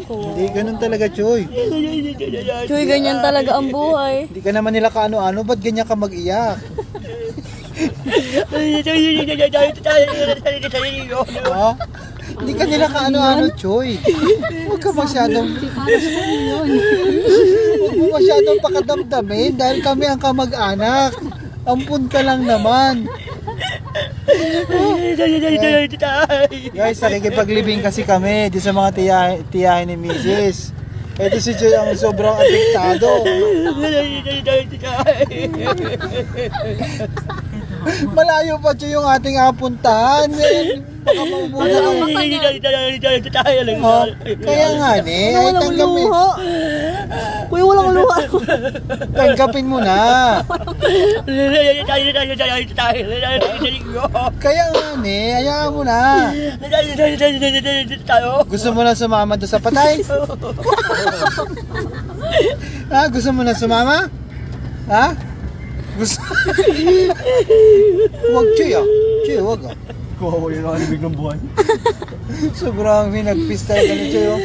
Hindi ganun talaga, Choy. Choy, ganyan talaga ang buhay. Hindi ka naman nila kaano-ano, ba't ganyan ka mag-iyak? Ha? Hindi ka nila kaano-ano, Choy. Huwag ka masyadong... Huwag mo masyadong pakadamdamin dahil kami ang kamag-anak. Ampun ka lang naman. Guys, nakikipaglibing kasi kami di sa mga tiyahin ni Mrs. Ito si Choy ang sobrang apektado. Malayo pa Choy yung ating apuntahan. Baka maubunan ang... Kaya nga ni, ay tanggapin. Kuya, walang luha. Tanggapin mo na. Kaya nga ni, hayaan mo na. Gusto mo na sumama doon sa patay? Ha? Gusto mo na sumama? Ha? Gusto? Huwag Choy ah. Choy, huwag ah. Kawawa yung nakalibig ng buhay. Sobrang minagpista ka ni Choy oh.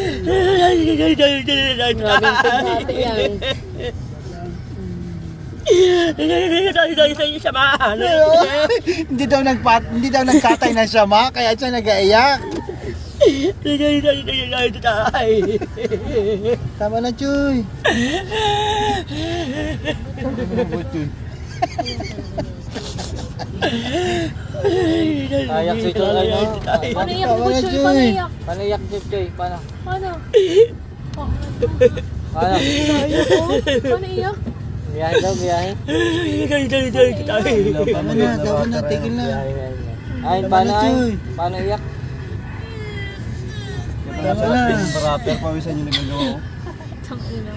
Hindi daw nagkatay ng siyama, kaya siya nag-aiyak. Tama na, Choy. Ayak si Choy, ano? Paano iyak Tama mo, na, Choy? Choy. Paano iyak? Paano iyak si Choy? Paano? Paano? Paano? Paano iyak? Biyahe daw, biyahe. Tama na, tigil na. Ay, paano ay? Paano iyak? Tama na. Rapper, pawisan yung nagagawa ko. Tangina.